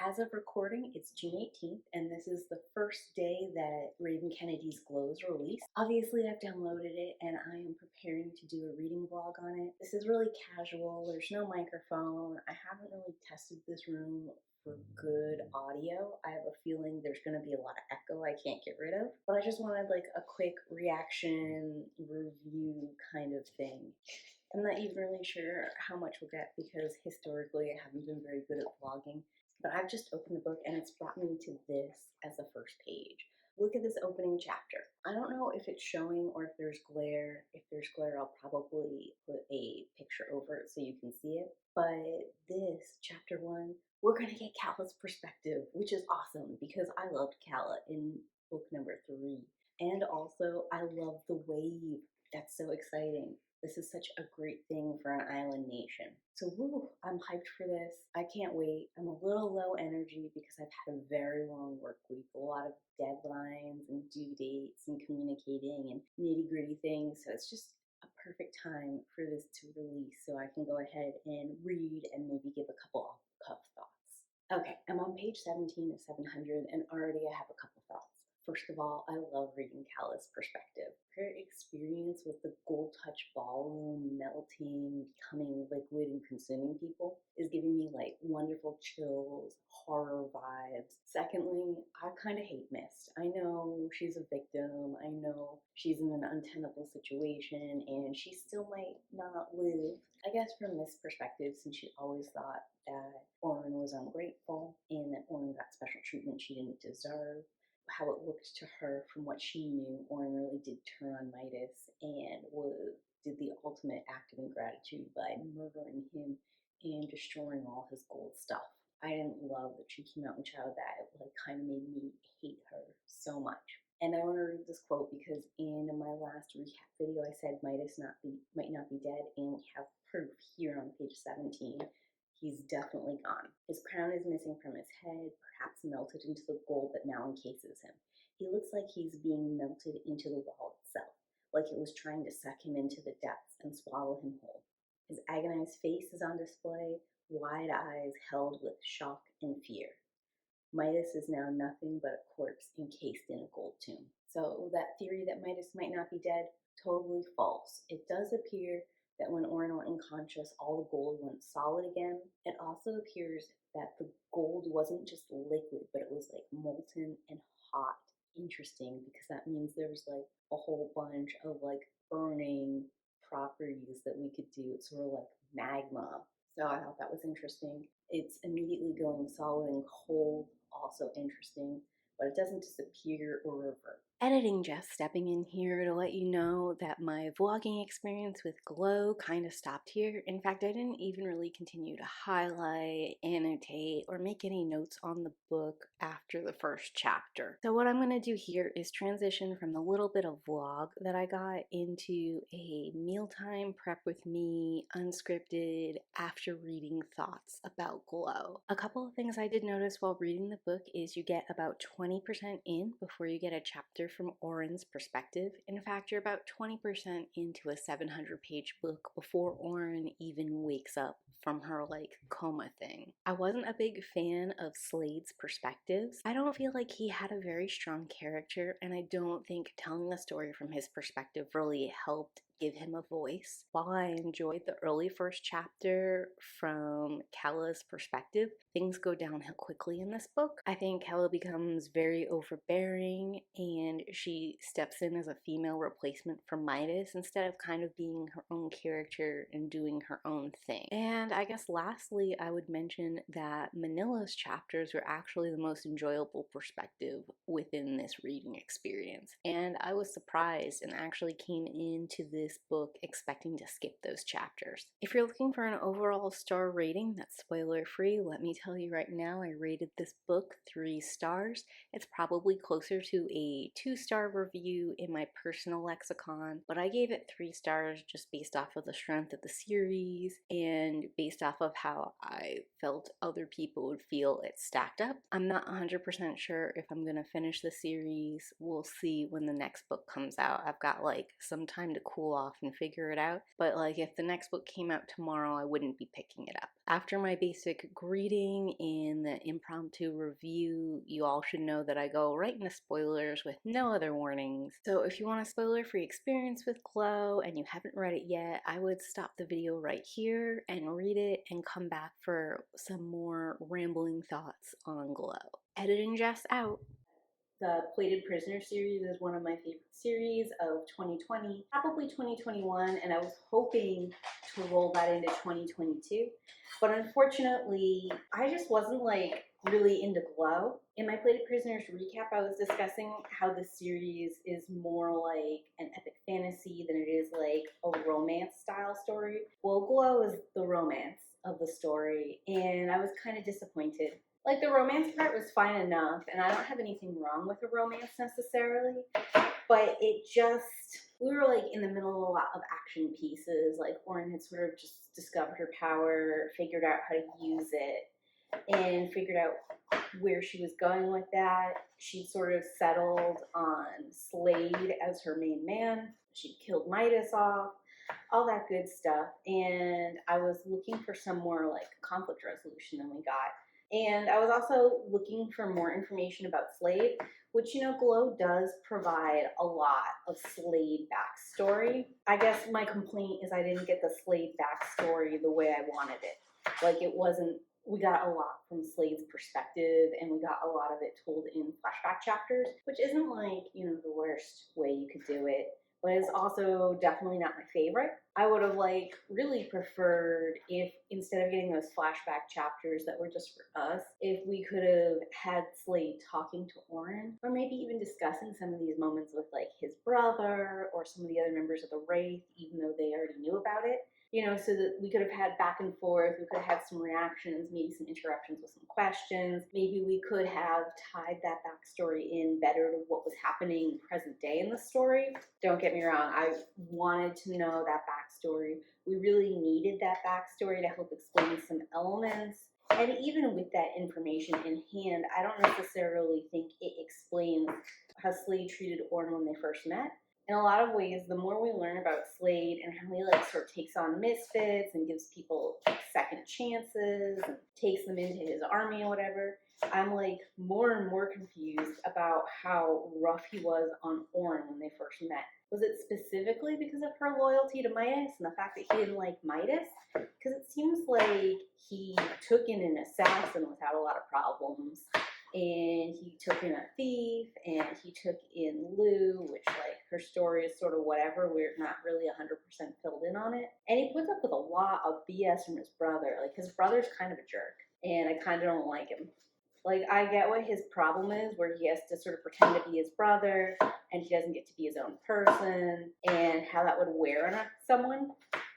As of recording, it's June 18th, and this is the first day that Raven Kennedy's Glow is released. Obviously, I've downloaded it, and I am preparing to do a reading vlog on it. This is really casual. There's no microphone. I haven't really tested this room for good audio. I have a feeling there's going to be a lot of echo I can't get rid of, but I just wanted like a quick reaction review kind of thing. I'm not even really sure how much we'll get because historically I haven't been very good at vlogging, but I've just opened the book and it's brought me to this as the first page. Look at this opening chapter. I don't know if it's showing or if there's glare. If there's glare, I'll probably put a picture over it so you can see it. But this, chapter 1, we're going to get Calla's perspective, which is awesome because I loved Calla in book number 3. And also, I love the wave. That's so exciting. This is such a great thing for an island nation. So woo, I'm hyped for this. I can't wait. I'm a little low energy because I've had a very long work week, a lot of deadlines and due dates and communicating and nitty gritty things. So it's just a perfect time for this to release so I can go ahead and read and maybe give a couple off-the-cuff thoughts. Okay, I'm on page 17 of 700 and already I have a couple thoughts. First of all, I love reading Calla's perspective. Her experience with the Gold Touch ballroom melting, becoming liquid and consuming people is giving me like wonderful chills, horror vibes. Secondly, I kind of hate Mist. I know she's a victim. I know she's in an untenable situation and she still might not live. I guess from Mist's perspective, since she always thought that Orin was ungrateful and that Orin got special treatment she didn't deserve, how it looked to her from what she knew, Orin really did turn on Midas and did the ultimate act of ingratitude by murdering him and destroying all his gold stuff. I didn't love that she came out and shouted that. It like kind of made me hate her so much. And I want to read this quote because in my last recap video I said Midas might not be dead, and we have proof here on page 17. He's definitely gone. His crown is missing from his head, perhaps melted into the gold that now encases him. He looks like he's being melted into the wall itself, like it was trying to suck him into the depths and swallow him whole. His agonized face is on display, wide eyes held with shock and fear. Midas is now nothing but a corpse encased in a gold tomb. So that theory that Midas might not be dead, totally false. It does appear that when Orin went unconscious, all the gold went solid again. It also appears that the gold wasn't just liquid, but it was like molten and hot. Interesting, because that means there was like a whole bunch of like burning properties that we could do. It's sort of like magma. So I thought that was interesting. It's immediately going solid and cold, also interesting, but it doesn't disappear or revert. Editing Jess stepping in here to let you know that my vlogging experience with Glow kind of stopped here. In fact, I didn't even really continue to highlight, annotate, or make any notes on the book after the first chapter. So what I'm going to do here is transition from the little bit of vlog that I got into a mealtime prep with me, unscripted, after reading thoughts about Glow. A couple of things I did notice while reading the book is you get about 20% in before you get a chapter from Orin's perspective. In fact, you're about 20% into a 700-page book before Orin even wakes up from her like coma thing. I wasn't a big fan of Slade's perspectives. I don't feel like he had a very strong character, and I don't think telling a story from his perspective really helped give him a voice. While I enjoyed the early first chapter from Calla's perspective, things go downhill quickly in this book. I think Calla becomes very overbearing and she steps in as a female replacement for Midas instead of kind of being her own character and doing her own thing. And I guess lastly, I would mention that Manila's chapters were actually the most enjoyable perspective within this reading experience. And I was surprised and actually came into this book expecting to skip those chapters. If you're looking for an overall star rating that's spoiler free, let me tell you right now, I rated this book 3 stars. It's probably closer to a 2-star review in my personal lexicon, but I gave it 3 stars just based off of the strength of the series and based off of how I felt other people would feel it stacked up. I'm not 100% sure if I'm gonna finish the series. We'll see when the next book comes out. I've got like some time to cool cool off and figure it out. But like if the next book came out tomorrow, I wouldn't be picking it up. After my basic greeting in the impromptu review, you all should know that I go right into spoilers with no other warnings. So if you want a spoiler-free experience with Glow and you haven't read it yet, I would stop the video right here and read it and come back for some more rambling thoughts on Glow. Editing Jess out. The Plated Prisoner series is one of my favorite series of 2020, probably 2021, and I was hoping to roll that into 2022. But unfortunately, I just wasn't like really into Glow. In my Plated Prisoners recap, I was discussing how the series is more like an epic fantasy than it is like a romance style story. Well, Glow is the romance of the story, and I was kind of disappointed. Like, the romance part was fine enough, and I don't have anything wrong with a romance necessarily, but it just, we were like in the middle of a lot of action pieces. Like, Orin had sort of just discovered her power, figured out how to use it, and figured out where she was going with that. She'd sort of settled on Slade as her main man. She'd killed Midas off, all that good stuff, and I was looking for some more like conflict resolution than we got. And I was also looking for more information about Slade, which, you know, Glow does provide a lot of Slade backstory. I guess my complaint is I didn't get the Slade backstory the way I wanted it. Like, it wasn't, we got a lot from Slade's perspective, and we got a lot of it told in flashback chapters, which isn't like, you know, the worst way you could do it, but it's also definitely not my favorite. I would have like really preferred if instead of getting those flashback chapters that were just for us, if we could have had Slade talking to Orin, or maybe even discussing some of these moments with like his brother or some of the other members of the Wraith, even though they already knew about it. You know, so that we could have had back and forth, we could have had some reactions, maybe some interruptions with some questions. Maybe we could have tied that backstory in better to what was happening present day in the story. Don't get me wrong, I wanted to know that backstory. We really needed that backstory to help explain some elements. And even with that information in hand, I don't necessarily think it explains how Slade treated Orin when they first met. In a lot of ways, the more we learn about Slade and how he like sort of takes on misfits and gives people second chances and takes them into his army or whatever, I'm like more and more confused about how rough he was on Orin when they first met. Was it specifically because of her loyalty to Midas and the fact that he didn't like Midas? Because it seems like he took in an assassin without a lot of problems. And he took in a thief, and he took in Lou, which, like, her story is sort of whatever. We're not really 100% filled in on it. And he puts up with a lot of BS from his brother. Like, his brother's kind of a jerk, and I kind of don't like him. Like, I get what his problem is, where he has to sort of pretend to be his brother, and he doesn't get to be his own person, and how that would wear on someone.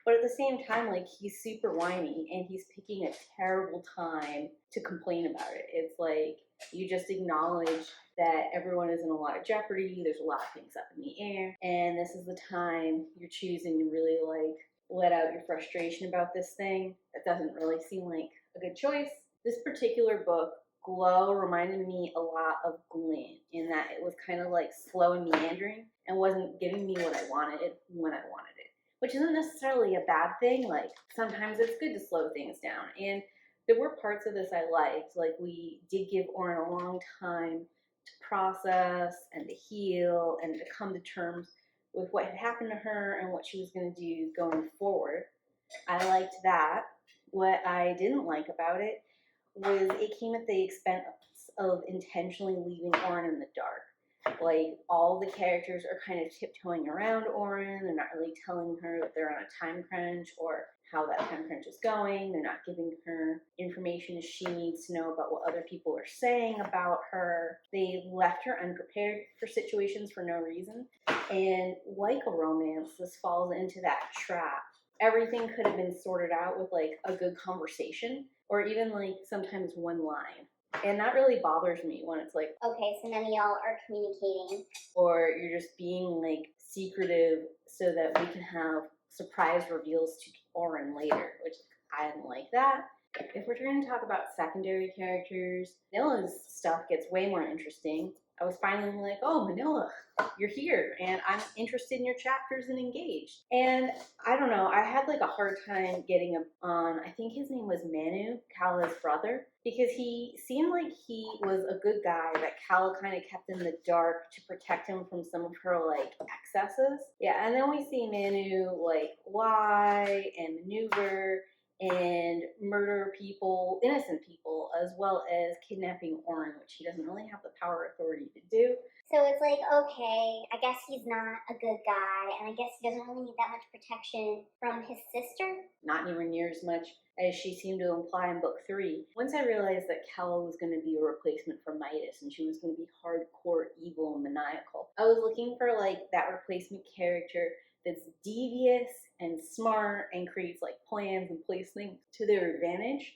But at the same time, like, he's super whiny, and he's picking a terrible time to complain about it. It's like, you just acknowledge that everyone is in a lot of jeopardy, there's a lot of things up in the air, and this is the time you're choosing to really, like, let out your frustration about this thing. That doesn't really seem like a good choice. This particular book, Glow, reminded me a lot of Glint, in that it was kind of like slow and meandering, and wasn't giving me what I wanted when I wanted it. Which isn't necessarily a bad thing. Like, sometimes it's good to slow things down. And there were parts of this I liked. Like, we did give Orin a long time to process and to heal and to come to terms with what had happened to her and what she was going to do going forward. I liked that. What I didn't like about it was it came at the expense of intentionally leaving Orin in the dark. Like, all the characters are kind of tiptoeing around Orin. They're not really telling her that they're on a time crunch or how that time crunch is going. They're not giving her information she needs to know about what other people are saying about her. They left her unprepared for situations for no reason. And like a romance, this falls into that trap. Everything could have been sorted out with like a good conversation, or even like sometimes one line. And that really bothers me when it's like, okay, so none of y'all are communicating. Or you're just being like secretive so that we can have surprise reveals to Orin later, which I didn't like that. If we're trying to talk about secondary characters, Nilla's stuff gets way more interesting. I was finally like, oh, Manila, you're here, and I'm interested in your chapters and engaged. And I don't know, I had like a hard time getting on, I think his name was Manu, Cala's brother, because he seemed like he was a good guy that Cala kind of kept in the dark to protect him from some of her like excesses. Yeah, and then we see Manu like lie and maneuver and murder people, innocent people, as well as kidnapping Orin, which he doesn't really have the power or authority to do. So it's like, okay, I guess he's not a good guy, and I guess he doesn't really need that much protection from his sister. Not anywhere near as much as she seemed to imply in book 3. Once I realized that Calla was going to be a replacement for Midas and she was going to be hardcore evil and maniacal, I was looking for like that replacement character that's devious and smart and creates like plans and plays things to their advantage,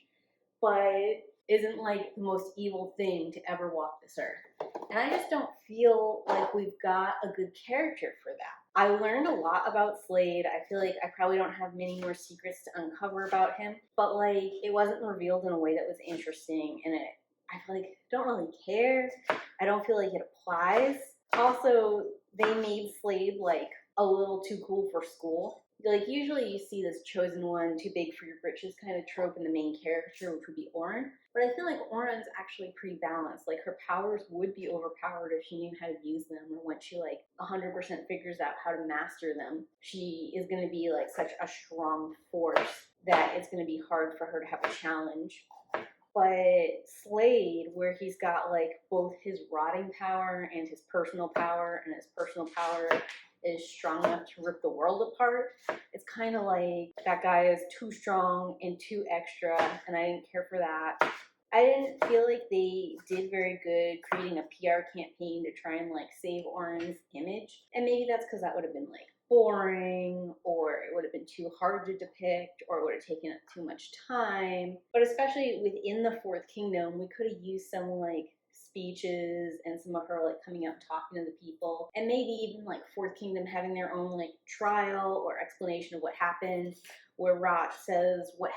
but isn't like the most evil thing to ever walk this earth. And I just don't feel like we've got a good character for that. I learned a lot about Slade. I feel like I probably don't have many more secrets to uncover about him, but like it wasn't revealed in a way that was interesting, and I feel like I don't really care. I don't feel like it applies. Also, they made Slade like a little too cool for school. Like usually you see this chosen one, too big for your britches kind of trope in the main character, which would be Orin. But I feel like Orin's actually pretty balanced. Like her powers would be overpowered if she knew how to use them, or once she like 100% figures out how to master them, she is going to be like such a strong force that it's going to be hard for her to have a challenge. But Slade, where he's got like both his rotting power and his personal power, and his personal power is strong enough to rip the world apart, it's kind of like that guy is too strong and too extra, and I didn't care for that. I didn't feel like they did very good creating a PR campaign to try and like save Orin's image, and maybe that's because that would have been like boring, or it would have been too hard to depict, or it would have taken up too much time. But especially within the Fourth Kingdom, we could have used some like speeches and some of her like coming out and talking to the people, and maybe even like Fourth Kingdom having their own like trial or explanation of what happened, where Rot says what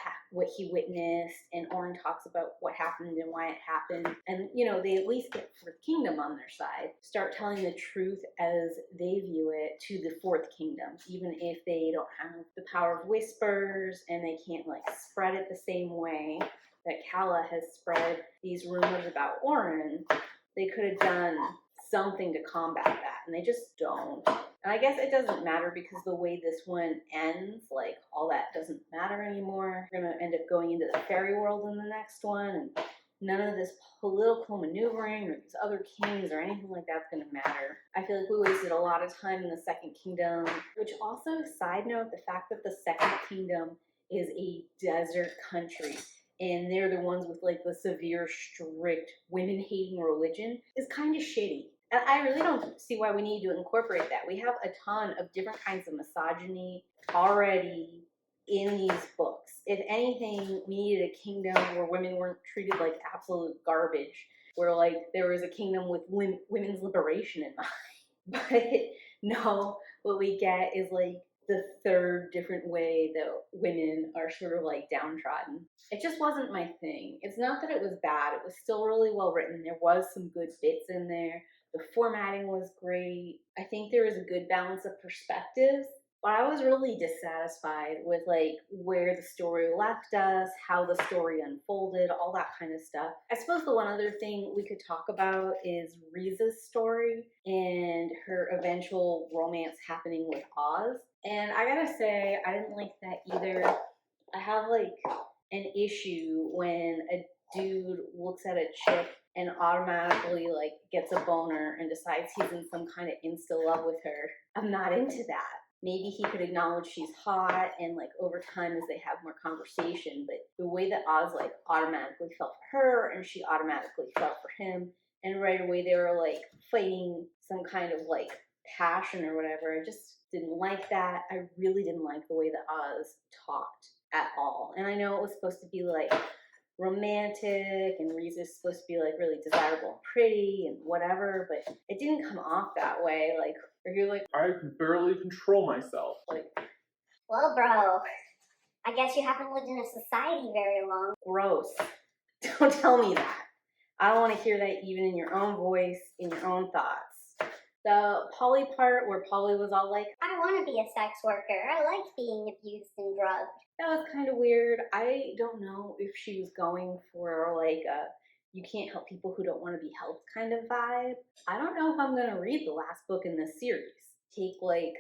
he witnessed, and Orin talks about what happened and why it happened, and you know they at least get Fourth Kingdom on their side, start telling the truth as they view it to the Fourth Kingdom, even if they don't have the power of whispers and they can't like spread it the same way that Calla has spread these rumors about Orin. They could have done something to combat that, and they just don't. And I guess it doesn't matter because the way this one ends, like all that doesn't matter anymore. We're gonna end up going into the fairy world in the next one, and none of this political maneuvering or these other kings or anything like that's gonna matter. I feel like we wasted a lot of time in the Second Kingdom, which also, side note, the fact that the Second Kingdom is a desert country and they're the ones with like the severe, strict, women-hating religion is kind of shitty. And I really don't see why we need to incorporate that. We have a ton of different kinds of misogyny already in these books. If anything, we needed a kingdom where women weren't treated like absolute garbage, where like there was a kingdom with women's liberation in mind. But no, what we get is like the third different way that women are sort of like downtrodden. It just wasn't my thing. It's not that it was bad. It was still really well written. There was some good bits in there. The formatting was great. I think there was a good balance of perspectives. But I was really dissatisfied with like where the story left us, how the story unfolded, all that kind of stuff. I suppose the one other thing we could talk about is Riza's story and her eventual romance happening with Oz. And I gotta say, I didn't like that either. I have like an issue when a dude looks at a chick and automatically like gets a boner and decides he's in some kind of insta love with her. I'm not into that. Maybe he could acknowledge she's hot and like over time as they have more conversation, but the way that Oz like automatically felt for her and she automatically felt for him, and right away they were like fighting some kind of like passion or whatever, I just didn't like that. I really didn't like the way that Oz talked at all. And I know it was supposed to be like romantic and Riza's supposed to be like really desirable and pretty and whatever, but it didn't come off that way. Like, or you're like, I can barely control myself. like, Well, bro, I guess you haven't lived in a society very long. gross. Don't tell me that. I don't want to hear that even in your own voice, in your own thoughts. The Polly part where Polly was all like, I want to be a sex worker. I like being abused and drugged. that was kind of weird. I don't know if she was going for like a you can't help people who don't want to be helped kind of vibe. I don't know if I'm going to read the last book in this series. Take like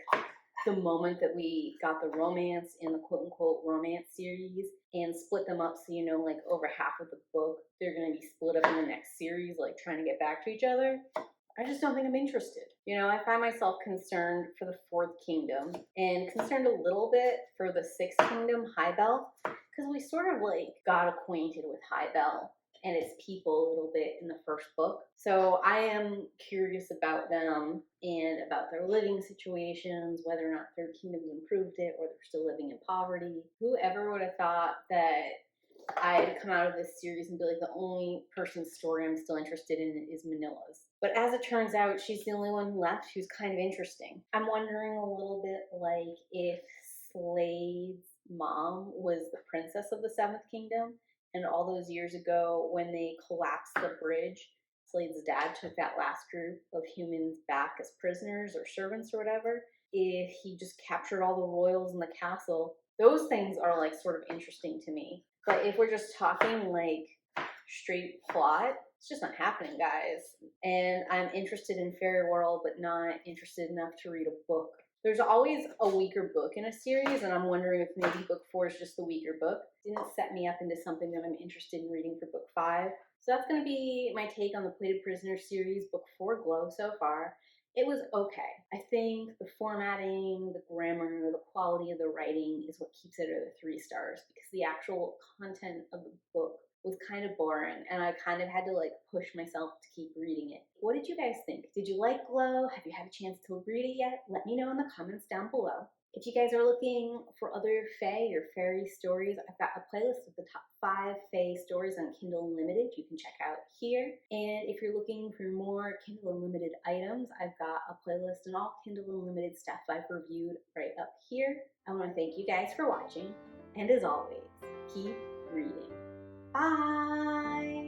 the moment that we got the romance in the quote unquote romance series and split them up so you know like over half of the book they're going to be split up in the next series like trying to get back to each other. I just don't think I'm interested. You know, I find myself concerned for the Fourth Kingdom and concerned a little bit for the Sixth Kingdom, Highbell, because we sort of like got acquainted with Highbell and its people a little bit in the first book. So I am curious about them and about their living situations, whether or not Third Kingdom's improved it or they're still living in poverty. Whoever would have thought that I'd come out of this series and be like, the only person's story I'm still interested in is Manila's. But as it turns out, she's the only one left who's kind of interesting. I'm wondering a little bit like if Slade's mom was the princess of the Seventh Kingdom, and all those years ago when they collapsed the bridge, Slade's dad took that last group of humans back as prisoners or servants or whatever. If he just captured all the royals in the castle, those things are like sort of interesting to me. But if we're just talking like straight plot, it's just not happening, guys. And I'm interested in Fairy World, but not interested enough to read a book. There's always a weaker book in a series, and I'm wondering if maybe book 4 is just the weaker book. It didn't set me up into something that I'm interested in reading for book 5. So that's going to be my take on the Plated Prisoner series, book 4, Glow, so far. It was okay. I think the formatting, the grammar, the quality of the writing is what keeps it at 3 stars, because the actual content of the book was kind of boring and I kind of had to like push myself to keep reading it. What did you guys think? Did you like Glow? Have you had a chance to read it yet? Let me know in the comments down below. If you guys are looking for other fae or fairy stories, I've got a playlist of the top 5 fae stories on Kindle Unlimited you can check out here. And if you're looking for more Kindle Unlimited items, I've got a playlist and all Kindle Unlimited stuff I've reviewed right up here. I want to thank you guys for watching, and as always, keep reading. Bye!